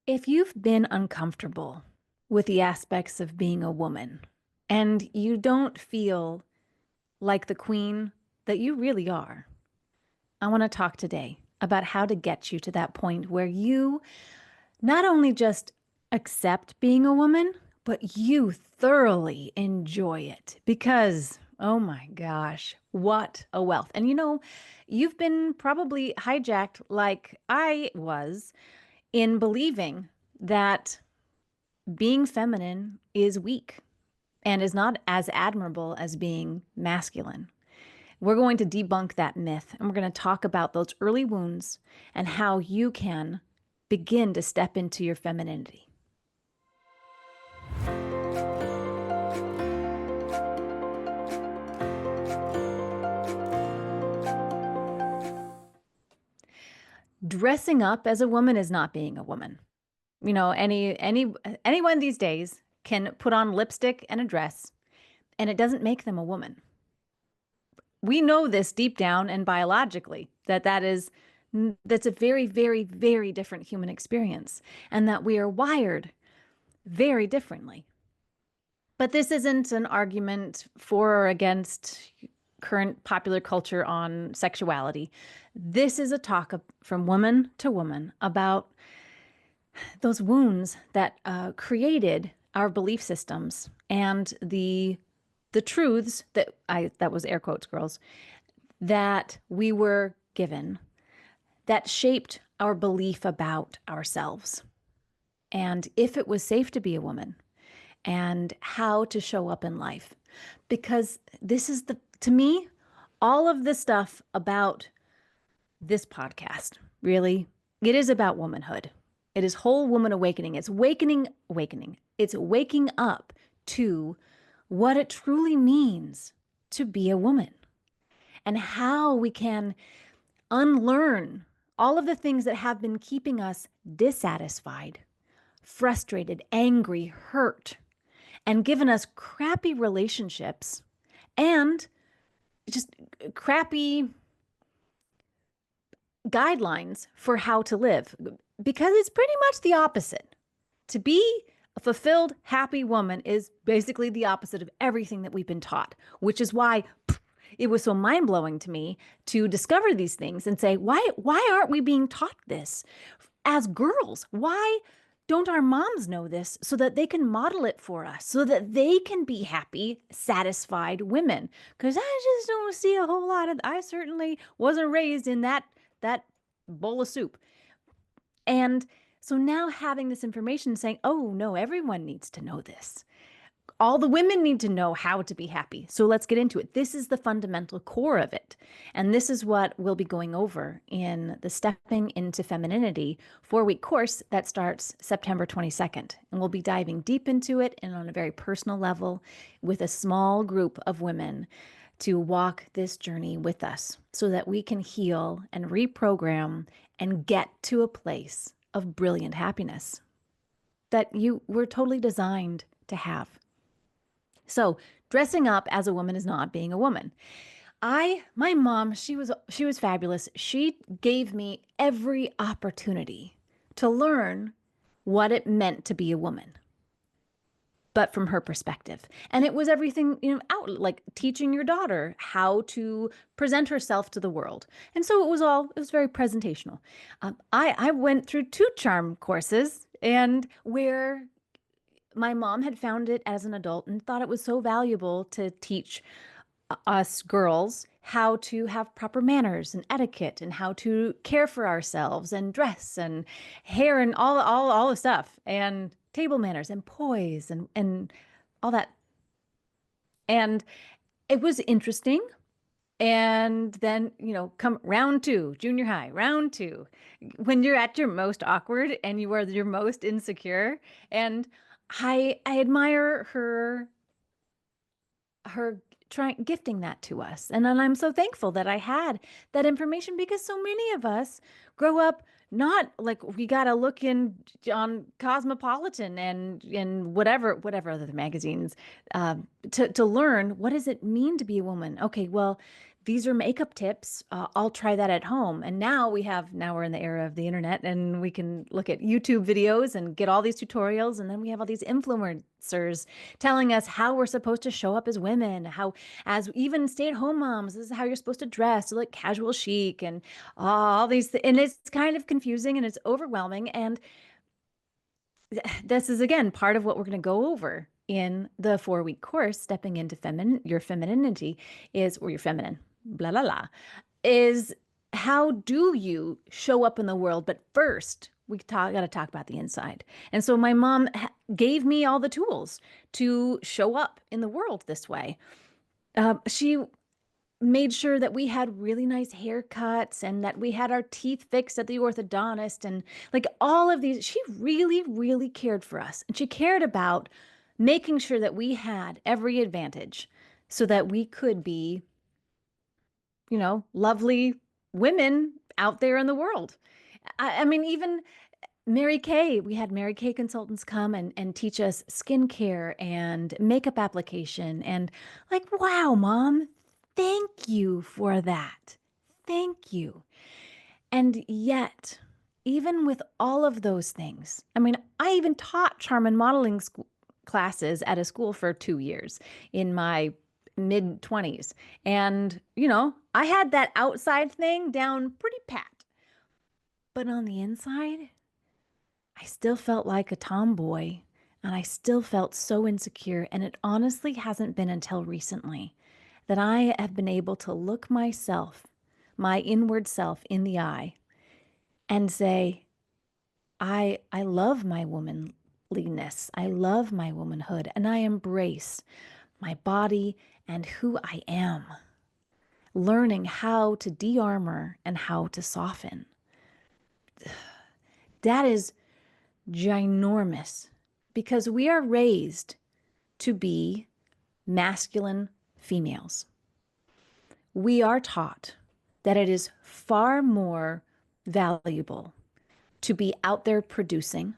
If you've been uncomfortable with the aspects of being a woman and you don't feel like the queen that you really are, I want to talk today about how to get you to that point where you not only just accept being a woman, but you thoroughly enjoy it because, oh my gosh, what a wealth. And you've been probably hijacked like I was in believing that being feminine is weak and is not as admirable as being masculine. We're going to debunk that myth and we're going to talk about those early wounds and how you can begin to step into your femininity. Dressing up as a woman is not being a woman. Anyone these days can put on lipstick and a dress and it doesn't make them a woman. We know this deep down and biologically that's a very, very, very different human experience and that we are wired very differently. But this isn't an argument for or against current popular culture on sexuality. This is a talk from woman to woman about those wounds that created our belief systems and the truths that was air quotes, girls, that we were given that shaped our belief about ourselves. And if it was safe to be a woman and how to show up in life. Because this is to me, all of the stuff about this podcast, really, it is about womanhood. It is whole woman awakening. It's awakening. It's waking up to what it truly means to be a woman and how we can unlearn all of the things that have been keeping us dissatisfied, frustrated, angry, hurt, and given us crappy relationships and just crappy guidelines for how to live. Because it's pretty much the opposite. To be a fulfilled, happy woman is basically the opposite of everything that we've been taught, which is why it was so mind-blowing to me to discover these things and say, why aren't we being taught this as girls? Why don't our moms know this so that they can model it for us, so that they can be happy, satisfied women? Because I just don't see a whole lot of, I certainly wasn't raised in that bowl of soup. And so now having this information saying, oh no, everyone needs to know this. All the women need to know how to be happy. So let's get into it. This is the fundamental core of it. And this is what we'll be going over in the Stepping into Femininity 4-week course that starts September 22nd. And we'll be diving deep into it and on a very personal level with a small group of women to walk this journey with us so that we can heal and reprogram and get to a place of brilliant happiness that you were totally designed to have. So dressing up as a woman is not being a woman. My mom, she was fabulous. She gave me every opportunity to learn what it meant to be a woman, but from her perspective. And it was everything, out like teaching your daughter how to present herself to the world. And so it was very presentational. I went through 2 charm courses and where my mom had found it as an adult and thought it was so valuable to teach us girls how to have proper manners and etiquette and how to care for ourselves and dress and hair and all the stuff and table manners and poise and all that. And it was interesting. And then, come round 2, junior high, round 2, when you're at your most awkward and you are your most insecure. And I admire her trying gifting that to us. And then I'm so thankful that I had that information because so many of us grow up not like we got to look on Cosmopolitan and whatever other magazines to learn what does it mean to be a woman. Okay, well, these are makeup tips. I'll try that at home. And now we're in the era of the internet, and we can look at YouTube videos and get all these tutorials. And then we have all these influencers telling us how we're supposed to show up as women, how, as even stay-at-home moms, this is how you're supposed to dress, so like casual chic and all these, and it's kind of confusing and it's overwhelming. And this is again part of what we're going to go over in the 4-week course, stepping into your femininity is, or your feminine, blah, blah, blah, is how do you show up in the world? But first, got to talk about the inside. And so my mom gave me all the tools to show up in the world this way. She made sure that we had really nice haircuts and that we had our teeth fixed at the orthodontist and like all of these. She really, really cared for us. And she cared about making sure that we had every advantage so that we could be, lovely women out there in the world. I mean, even Mary Kay, we had Mary Kay consultants come and teach us skincare and makeup application. And like, wow, Mom, thank you for that. Thank you. And yet, even with all of those things, I mean, I even taught charm and modeling classes at a school for 2 years in my mid 20s. And, I had that outside thing down pretty pat. But on the inside, I still felt like a tomboy, and I still felt so insecure. And it honestly hasn't been until recently that I have been able to look myself, my inward self, in the eye and say, I love my womanliness. I love my womanhood, and I embrace my body and who I am, learning how to de-armor and how to soften. That is ginormous because we are raised to be masculine females. We are taught that it is far more valuable to be out there producing,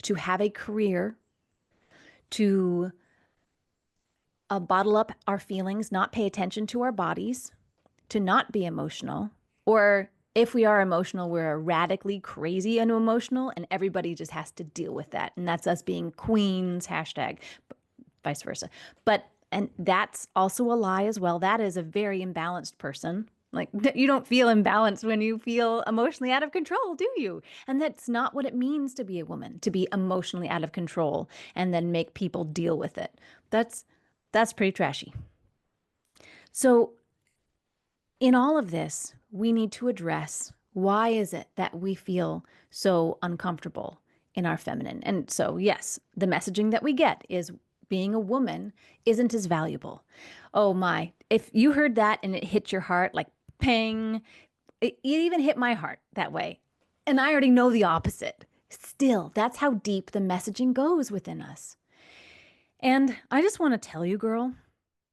to have a career, to bottle up our feelings, not pay attention to our bodies, to not be emotional, or if we are emotional, we're radically crazy and emotional, and everybody just has to deal with that. And that's us being queens, hashtag, vice versa. And that's also a lie as well. That is a very imbalanced person. Like, you don't feel imbalanced when you feel emotionally out of control, do you? And that's not what it means to be a woman, to be emotionally out of control and then make people deal with it. That's pretty trashy. So in all of this, we need to address, why is it that we feel so uncomfortable in our feminine? And so, yes, the messaging that we get is being a woman isn't as valuable. Oh my, if you heard that and it hit your heart like ping, it even hit my heart that way. And I already know the opposite. Still, that's how deep the messaging goes within us. And I just want to tell you, girl,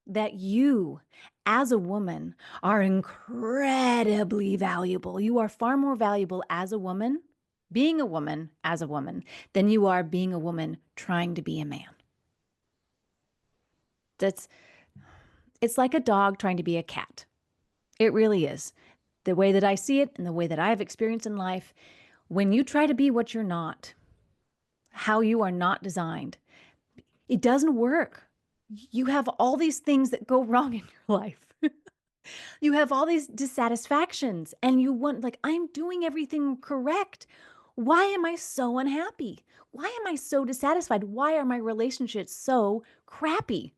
that you, as a woman, are incredibly valuable. You are far more valuable as a woman, being a woman as a woman, than you are being a woman trying to be a man. It's like a dog trying to be a cat. It really is. The way that I see it and the way that I've experienced in life, when you try to be what you're not, how you are not designed, it doesn't work. You have all these things that go wrong in your life. You have all these dissatisfactions and you want, like, I'm doing everything correct. Why am I so unhappy? Why am I so dissatisfied? Why are my relationships so crappy?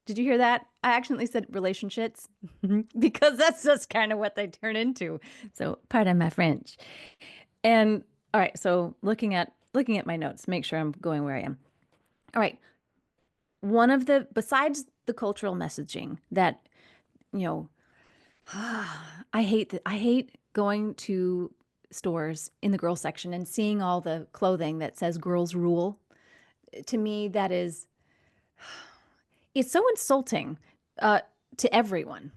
Did you hear that? I accidentally said relationships because that's just kind of what they turn into. So pardon my French. And all right, so looking at my notes, make sure I'm going where I am. All right. Besides the cultural messaging that, I hate going to stores in the girls section and seeing all the clothing that says girls rule. To me, it's so insulting to everyone,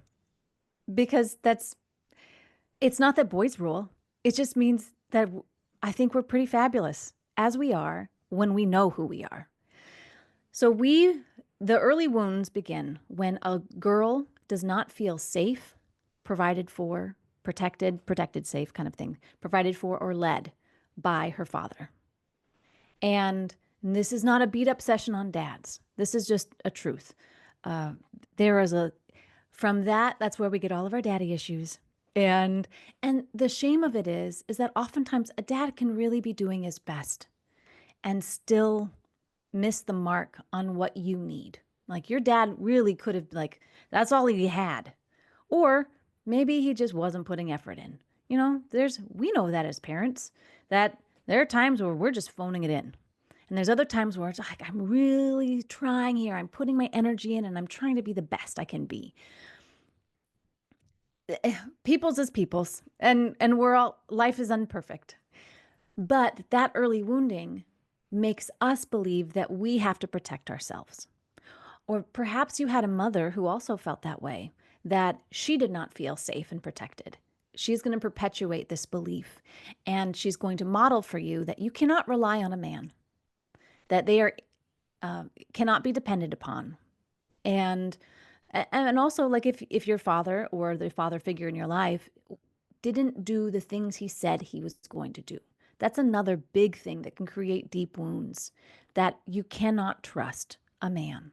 because it's not that boys rule. It just means that I think we're pretty fabulous as we are when we know who we are. So the early wounds begin when a girl does not feel safe provided for, protected, safe kind of thing, provided for or led by her father. And this is not a beat up session on dads. This is just a truth. Uh, there is a, from that, that's where we get all of our daddy issues. And the shame of it is that oftentimes a dad can really be doing his best and still miss the mark on what you need. Like your dad really could have, like, that's all he had. Or maybe he just wasn't putting effort in. You know, we know that as parents, that there are times where we're just phoning it in. And there's other times where it's like, I'm really trying here. I'm putting my energy in and I'm trying to be the best I can be. People's is people's. And we're all, life is imperfect. But that early wounding makes us believe that we have to protect ourselves. Or perhaps you had a mother who also felt that way, that she did not feel safe and protected. She's going to perpetuate this belief, and she's going to model for you that you cannot rely on a man, that they are cannot be depended upon. And also, like, if your father or the father figure in your life didn't do the things he said he was going to do, that's another big thing that can create deep wounds, that you cannot trust a man.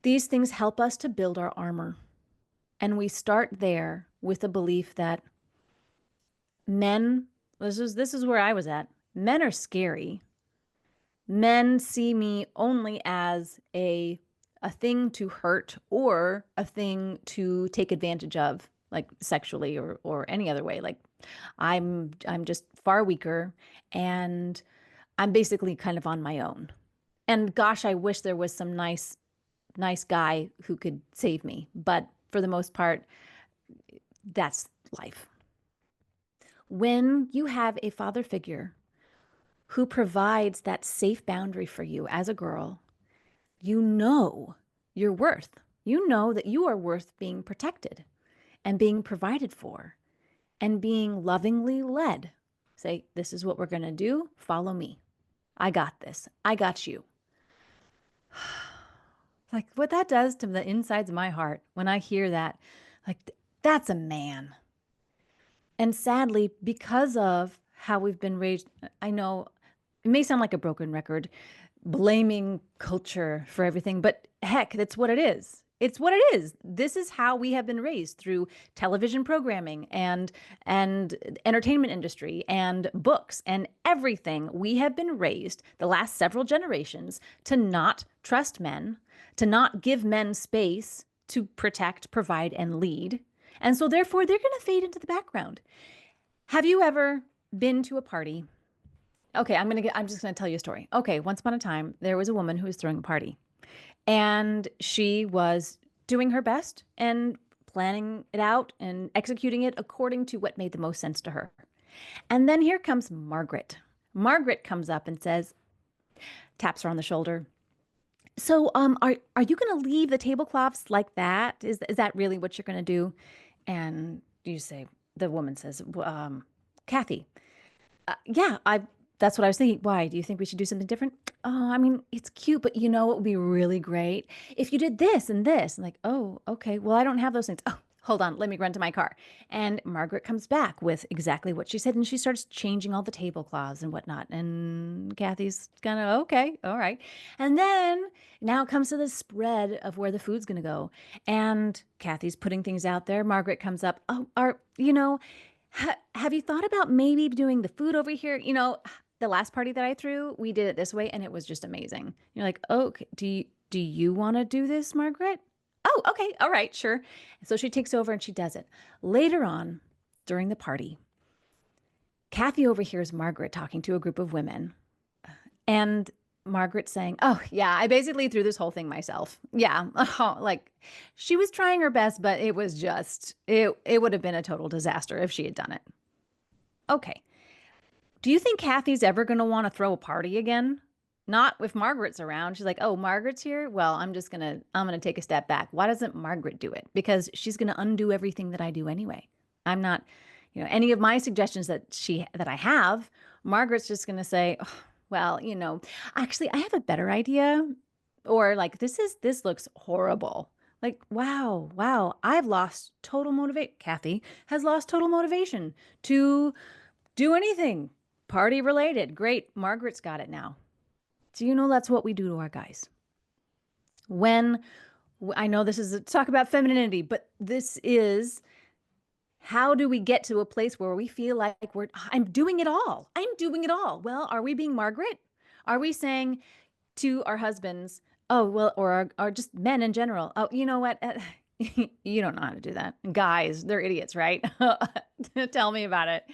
These things help us to build our armor. And we start there with the belief that men, this is where I was at. Men are scary. Men see me only as a thing to hurt or a thing to take advantage of, like sexually or any other way. Like I'm just far weaker and I'm basically kind of on my own. And gosh, I wish there was some nice guy who could save me. But for the most part, that's life. When you have a father figure who provides that safe boundary for you as a girl, you know your worth. You know that you are worth being protected and being provided for and being lovingly led. Say, this is what we're going to do. Follow me. I got this. I got you. Like what that does to the insides of my heart when I hear that, like that's a man. And sadly, because of how we've been raised, I know it may sound like a broken record, blaming culture for everything, but heck, that's what it is. It's what it is. This is how we have been raised through television programming and entertainment industry and books and everything. We have been raised the last several generations to not trust men, to not give men space to protect, provide, and lead. And so therefore they're going to fade into the background. Have you ever been to a party? Okay, I'm just going to tell you a story. Okay, once upon a time, there was a woman who was throwing a party. And she was doing her best and planning it out and executing it according to what made the most sense to her. And then here comes Margaret. Margaret comes up and says, taps her on the shoulder. So, are you going to leave the tablecloths like that? Is that really what you're going to do? And the woman says, Kathy, yeah, that's what I was thinking. Why? Do you think we should do something different? Oh, I mean, it's cute, but you know, it would be really great if you did this and this. And like, oh, okay. Well, I don't have those things. Oh, hold on. Let me run to my car. And Margaret comes back with exactly what she said. And she starts changing all the tablecloths and whatnot. And Kathy's kind of, okay, all right. And then now it comes to the spread of where the food's going to go. And Kathy's putting things out there. Margaret comes up. Oh, have you thought about maybe doing the food over here? You know, the last party that I threw, we did it this way and it was just amazing. You're like, oh, okay, do you want to do this, Margaret? Oh, okay. All right, sure. So she takes over and she does it. Later on, during the party, Kathy overhears Margaret talking to a group of women. And Margaret saying, oh, yeah, I basically threw this whole thing myself. Yeah. Like she was trying her best, but it was just, it would have been a total disaster if she had done it. Okay. Do you think Kathy's ever going to want to throw a party again? Not if Margaret's around. She's like, oh, Margaret's here? Well, I'm going to take a step back. Why doesn't Margaret do it? Because she's going to undo everything that I do anyway. I'm not, any of my suggestions that I have, Margaret's just going to say, oh, well, actually I have a better idea. Or like, this looks horrible. Like, wow, I've lost total motivation. Kathy has lost total motivation to do anything party related. Great. Margaret's got it now. Do you know that's what we do to our guys? When I know this is a talk about femininity, but this is how do we get to a place where we feel like I'm doing it all? I'm doing it all. Well, are we being Margaret? Are we saying to our husbands, oh, well, or just men in general, oh, you know what? You don't know how to do that. Guys, they're idiots, right? Tell me about it.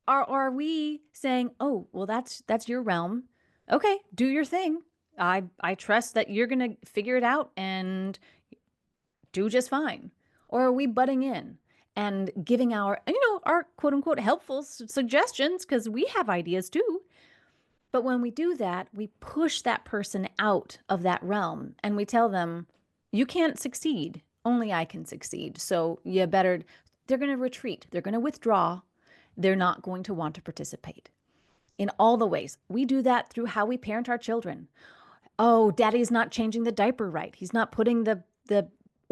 Are we saying, oh, well, that's your realm. Okay, do your thing. I trust that you're gonna figure it out and do just fine. Or are we butting in and giving our quote unquote helpful suggestions because we have ideas too. But when we do that, we push that person out of that realm and we tell them, you can't succeed. Only I can succeed. So you better, they're going to retreat. They're going to withdraw. They're not going to want to participate in all the ways. We do that through how we parent our children. Oh, daddy's not changing the diaper right. He's not putting the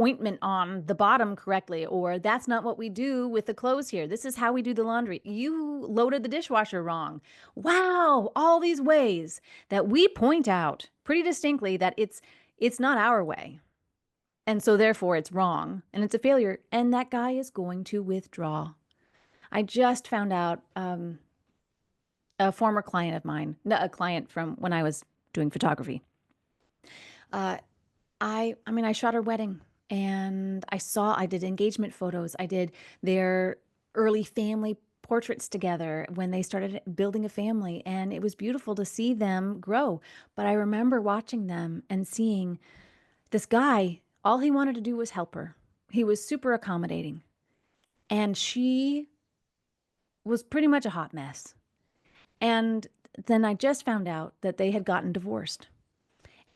ointment on the bottom correctly, or that's not what we do with the clothes here. This is how we do the laundry. You loaded the dishwasher wrong. Wow, all these ways that we point out pretty distinctly that it's not our way. And so therefore it's wrong and it's a failure and that guy is going to withdraw. I just found out a former client of mine, no, a client from when I was doing photography. Uh, I shot her wedding and I did engagement photos. I did their early family portraits together when they started building a family. And it was beautiful to see them grow. But I remember watching them and seeing this guy, all he wanted to do was help her. He was super accommodating. And she was pretty much a hot mess. And then I just found out that they had gotten divorced.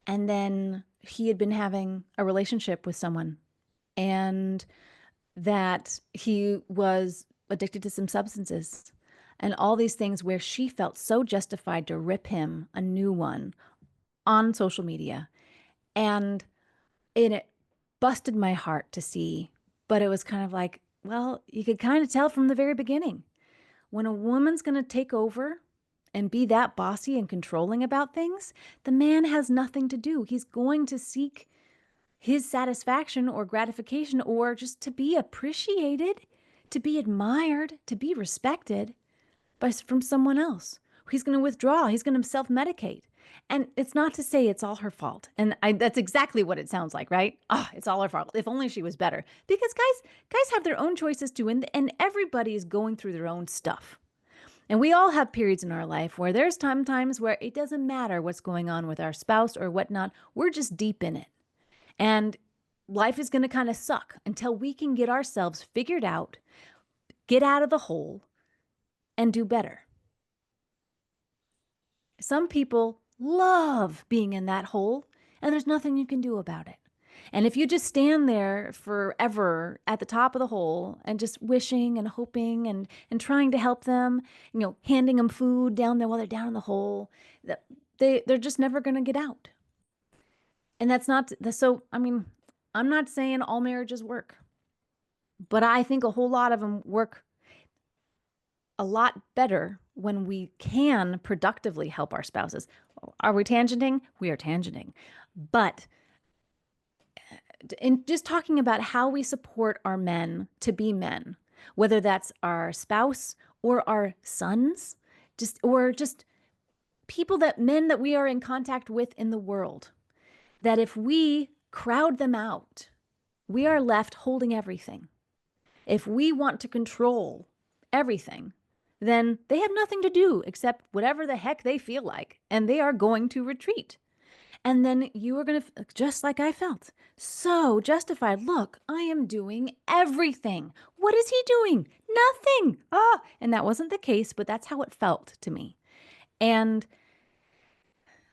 And then he had been having a relationship with someone and that he was addicted to some substances and all these things where she felt so justified to rip him a new one on social media. And it busted my heart to see, but it was kind of like, well, you could kind of tell from the very beginning when a woman's going to take over and be that bossy and controlling about things, the man has nothing to do. He's going to seek his satisfaction or gratification or just to be appreciated, to be admired, to be respected from someone else. He's going to withdraw. He's going to self-medicate. And it's not to say it's all her fault. And that's exactly what it sounds like, right? Oh, it's all her fault. If only she was better. Because guys have their own choices too, and everybody is going through their own stuff. And we all have periods in our life where there's times where it doesn't matter what's going on with our spouse or whatnot. We're just deep in it. And life is going to kind of suck until we can get ourselves figured out, get out of the hole, and do better. Some people love being in that hole, and there's nothing you can do about it. And if you just stand there forever at the top of the hole and just wishing and hoping and trying to help them, handing them food down there while they're down in the hole, they're just never going to get out. And that's not so. I mean, I'm not saying all marriages work, but I think a whole lot of them work a lot better when we can productively help our spouses. Are we tangenting? We are tangenting. But in just talking about how we support our men to be men, whether that's our spouse or our sons, just men that we are in contact with in the world, that if we crowd them out, we are left holding everything. If we want to control everything, then they have nothing to do except whatever the heck they feel like, and they are going to retreat. And then you are going to, just like I felt, so justified. Look, I am doing everything. What is he doing? Nothing. And that wasn't the case, but that's how it felt to me. And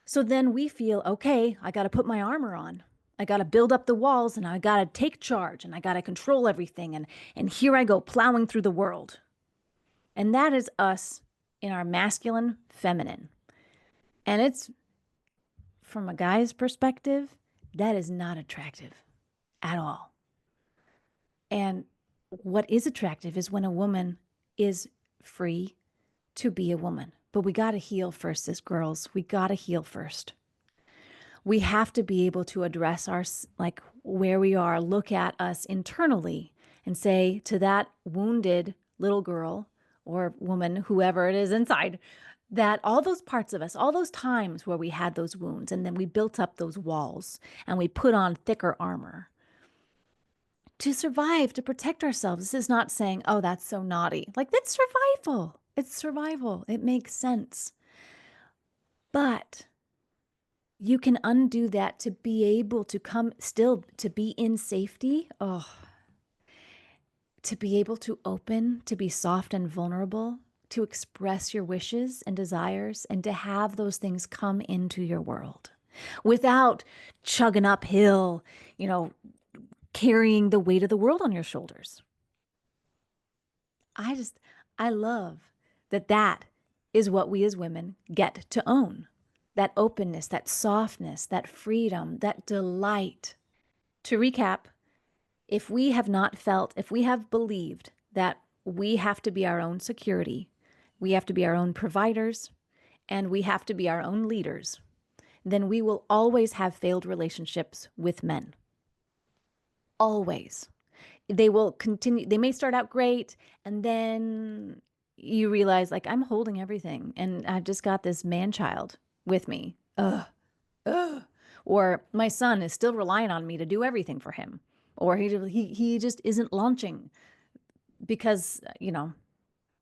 so then we feel, okay, I got to put my armor on. I got to build up the walls and I got to take charge and I got to control everything. And here I go plowing through the world. And that is us in our masculine feminine. And it's from a guy's perspective, that is not attractive at all. And what is attractive is when a woman is free to be a woman. But we got to heal first as girls. We got to heal first. We have to be able to address our, like, where we are, look at us internally and say to that wounded little girl or woman, whoever it is inside, that all those parts of us, all those times where we had those wounds and then we built up those walls and we put on thicker armor to survive, to protect ourselves. This is not saying, oh, that's so naughty. Like, that's survival. It's survival. It makes sense. But you can undo that to be able to come still to be in safety. Oh, to be able to open, to be soft and vulnerable, to express your wishes and desires, and to have those things come into your world without chugging uphill, you know, carrying the weight of the world on your shoulders. I just, I love that that is what we as women get to own. That openness, that softness, that freedom, that delight. To recap, if we have not felt, if we have believed that we have to be our own security, we have to be our own providers, and we have to be our own leaders, then we will always have failed relationships with men. Always. They will continue, they may start out great, and then you realize, like, I'm holding everything, and I've just got this man child with me. Ugh, ugh. Or my son is still relying on me to do everything for him. Or he just isn't launching because,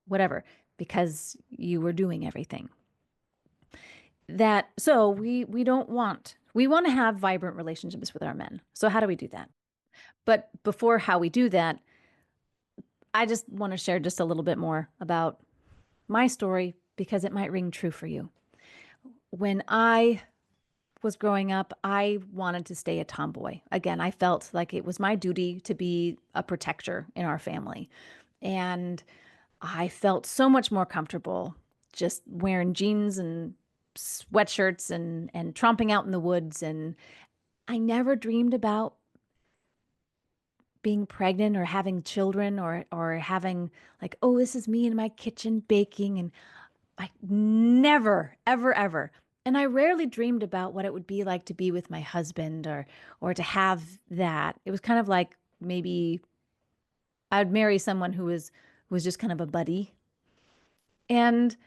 whatever, because you were doing everything. That, so we don't want, we want to have vibrant relationships with our men. So how do we do that? But before how we do that, I just want to share just a little bit more about my story because it might ring true for you. When I was growing up, I wanted to stay a tomboy. Again, I felt like it was my duty to be a protector in our family. And I felt so much more comfortable just wearing jeans and sweatshirts and tromping out in the woods. And I never dreamed about being pregnant or having children or having, like, oh, this is me in my kitchen baking. And I never, ever, ever. And I rarely dreamed about what it would be like to be with my husband or to have that. It was kind of like maybe I'd marry someone who was just kind of a buddy. And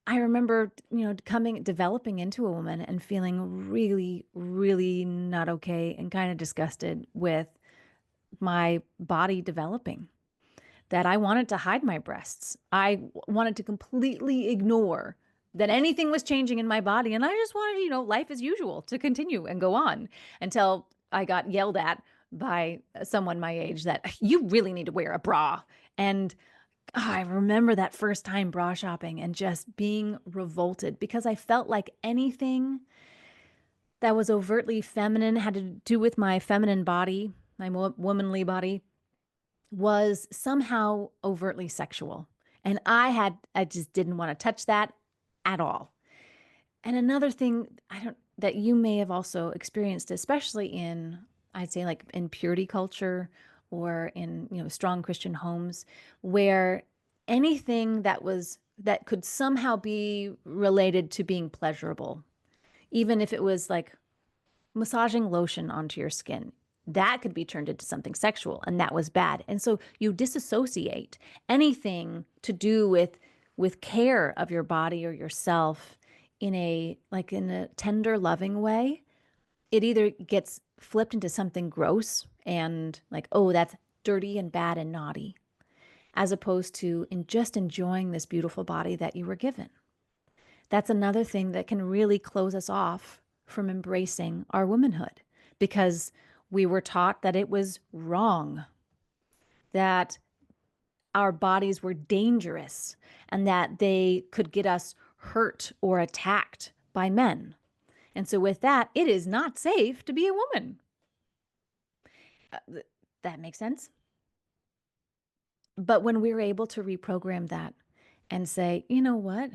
I remember, developing into a woman and feeling really, really not okay and kind of disgusted with my body developing, that I wanted to hide my breasts. I wanted to completely ignore that anything was changing in my body. And I just wanted, life as usual to continue and go on until I got yelled at by someone my age that you really need to wear a bra. And I remember that first time bra shopping and just being revolted because I felt like anything that was overtly feminine had to do with my feminine body, my womanly body, was somehow overtly sexual. And I just didn't want to touch that at all. And another thing that you may have also experienced, especially in, I'd say, like in purity culture or in, strong Christian homes, where anything that could somehow be related to being pleasurable, even if it was like massaging lotion onto your skin, that could be turned into something sexual, and that was bad. And so you disassociate anything to do with care of your body or yourself in a tender, loving way. It either gets flipped into something gross and like, oh, that's dirty and bad and naughty, as opposed to just enjoying this beautiful body that you were given. That's another thing that can really close us off from embracing our womanhood because we were taught that it was wrong, that our bodies were dangerous, and that they could get us hurt or attacked by men. And so, with that, it is not safe to be a woman. That makes sense. But when we're able to reprogram that and say, you know what?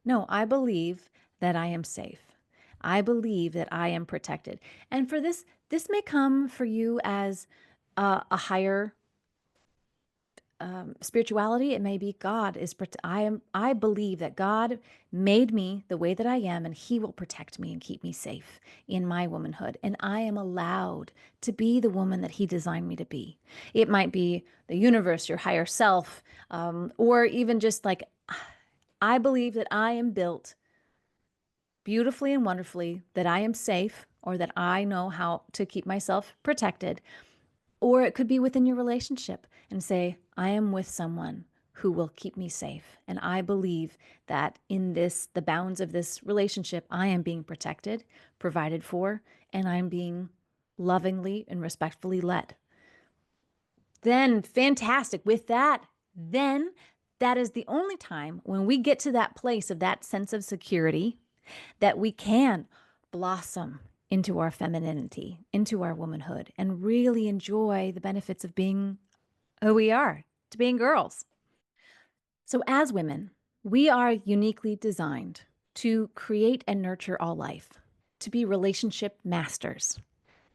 No, I believe that I am safe. I believe that I am protected. And for this may come for you as a higher spirituality. It may be God is. I believe that God made me the way that I am, and He will protect me and keep me safe in my womanhood. And I am allowed to be the woman that He designed me to be. It might be the universe, your higher self, or even just like I believe that I am built beautifully and wonderfully, that I am safe, or that I know how to keep myself protected. Or it could be within your relationship and say, I am with someone who will keep me safe. And I believe that in the bounds of this relationship, I am being protected, provided for, and I'm being lovingly and respectfully led. Then, fantastic. With that, then that is the only time when we get to that place of that sense of security that we can blossom into our femininity, into our womanhood, and really enjoy the benefits of being who we are, to being girls. So, as women, we are uniquely designed to create and nurture all life, to be relationship masters,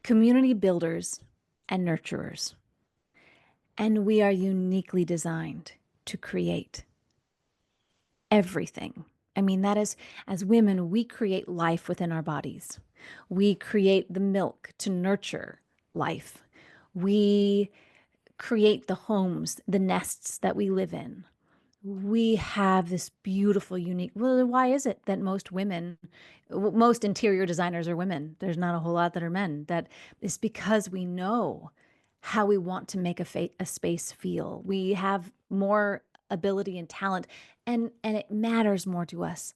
community builders, and nurturers. And we are uniquely designed to create everything. I mean, that is, as women, we create life within our bodies. We create the milk to nurture life. We create the homes, the nests that we live in. We have this beautiful, unique. Well, why is it that most women, most interior designers are women? There's not a whole lot that are men. That is because we know how we want to make a space feel. We have more ability and talent, and it matters more to us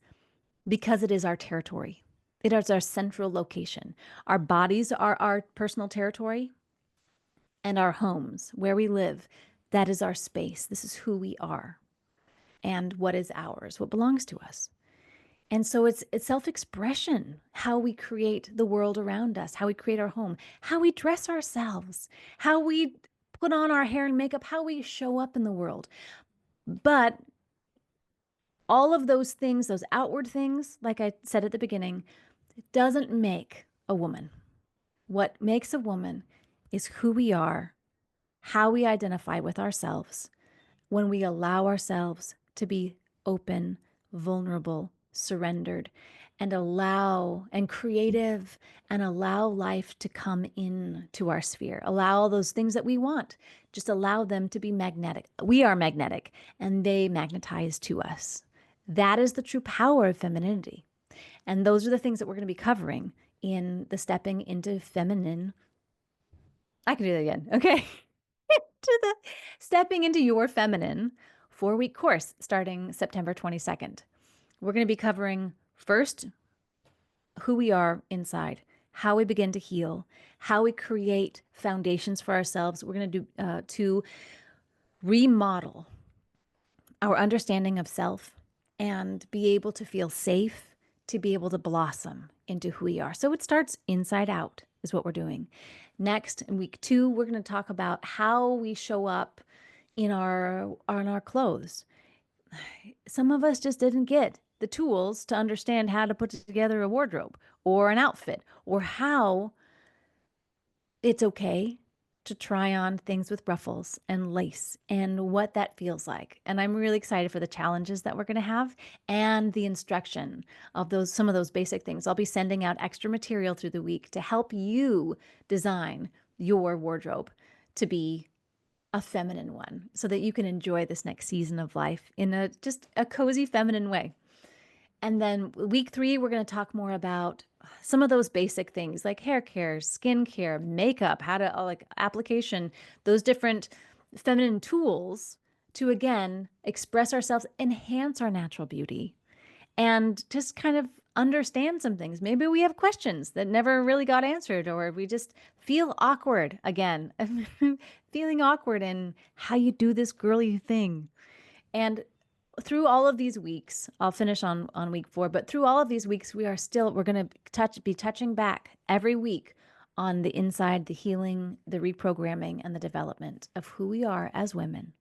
because it is our territory. It is our central location. Our bodies are our personal territory, and our homes, where we live, that is our space. This is who we are and what is ours, what belongs to us. And so it's self-expression, how we create the world around us, how we create our home, how we dress ourselves, how we put on our hair and makeup, how we show up in the world. But all of those things, those outward things, like I said at the beginning, it doesn't make a woman. What makes a woman is who we are, how we identify with ourselves, when we allow ourselves to be open, vulnerable, surrendered, and allow and creative, and allow life to come in to our sphere. Allow all those things that we want. Just allow them to be magnetic. We are magnetic, and they magnetize to us. That is the true power of femininity. And those are the things that we're going to be covering in the Stepping into Feminine. I can do that again. Okay. To the Stepping into Your Feminine 4-week course starting September 22nd. We're going to be covering first who we are inside, how we begin to heal, how we create foundations for ourselves. We're going to do to remodel our understanding of self and be able to feel safe, to be able to blossom into who we are. So it starts inside out, is what we're doing. Next, in week 2, we're going to talk about how we show up in our clothes. Some of us just didn't get the tools to understand how to put together a wardrobe or an outfit, or how it's okay to try on things with ruffles and lace and what that feels like. And I'm really excited for the challenges that we're going to have and the instruction of some of those basic things. I'll be sending out extra material through the week to help you design your wardrobe to be a feminine one, so that you can enjoy this next season of life in just a cozy feminine way. And then week 3, we're going to talk more about some of those basic things like hair care, skin care, makeup, how to like application, those different feminine tools to, again, express ourselves, enhance our natural beauty, and just kind of understand some things. Maybe we have questions that never really got answered, or we just feel awkward again, feeling awkward in how you do this girly thing. And through all of these weeks, I'll finish on week 4, but through all of these weeks, we're going to be touching back every week on the inside, the healing, the reprogramming, and the development of who we are as women.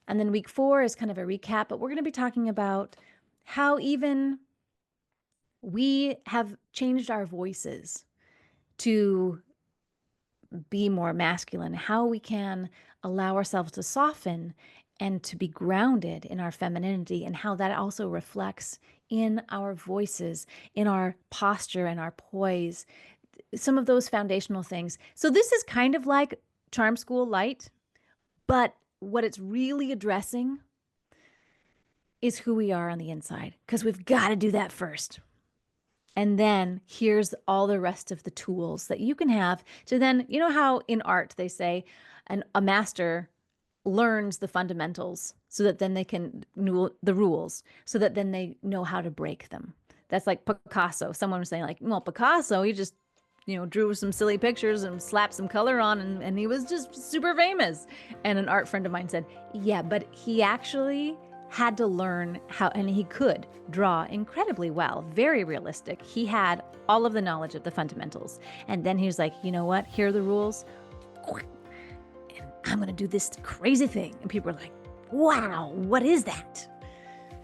And then week 4 is kind of a recap, but we're going to be talking about how even We have changed our voices to be more masculine, how we can allow ourselves to soften and to be grounded in our femininity, and how that also reflects in our voices, in our posture and our poise, some of those foundational things. So this is kind of like Charm School Light, but what it's really addressing is who we are on the inside, because we've got to do that first. And then here's all the rest of the tools that you can have to then, you know how in art they say a master learns the fundamentals so that then they can know the rules, so that then they know how to break them. That's like Picasso. Someone was saying like, well, Picasso, he just, drew some silly pictures and slapped some color on, and he was just super famous. And an art friend of mine said, yeah, but he actually had to learn how, and he could draw incredibly well, very realistic. He had all of the knowledge of the fundamentals. And then he was like, you know what? Here are the rules. And I'm going to do this crazy thing. And people are like, wow, what is that?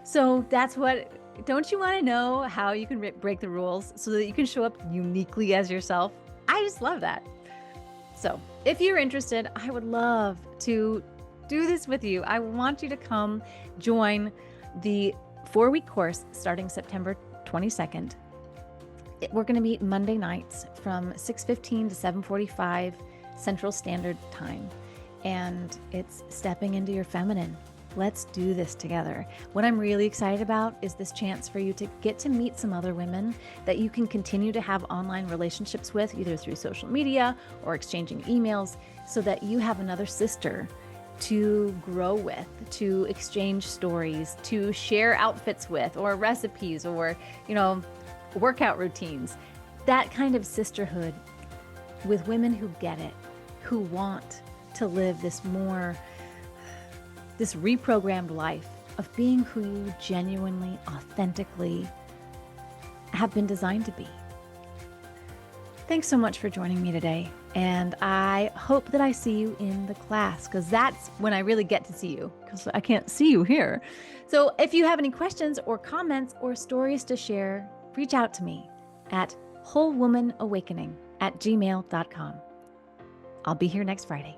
So that's what, don't you want to know how you can break the rules so that you can show up uniquely as yourself? I just love that. So if you're interested, I would love to do this with you. I want you to come join the 4-week course starting September 22nd. We're going to meet Monday nights from 6:15 to 7:45 Central Standard Time. And it's stepping into your feminine. Let's do this together. What I'm really excited about is this chance for you to get to meet some other women that you can continue to have online relationships with, either through social media or exchanging emails, so that you have another sister to grow with, to exchange stories, to share outfits with, or recipes, or, workout routines. That kind of sisterhood with women who get it, who want to live this reprogrammed life of being who you genuinely, authentically have been designed to be. Thanks so much for joining me today. And I hope that I see you in the class, because that's when I really get to see you, because I can't see you here. So if you have any questions or comments or stories to share, reach out to me at wholewomanawakening@gmail.com. I'll be here next Friday.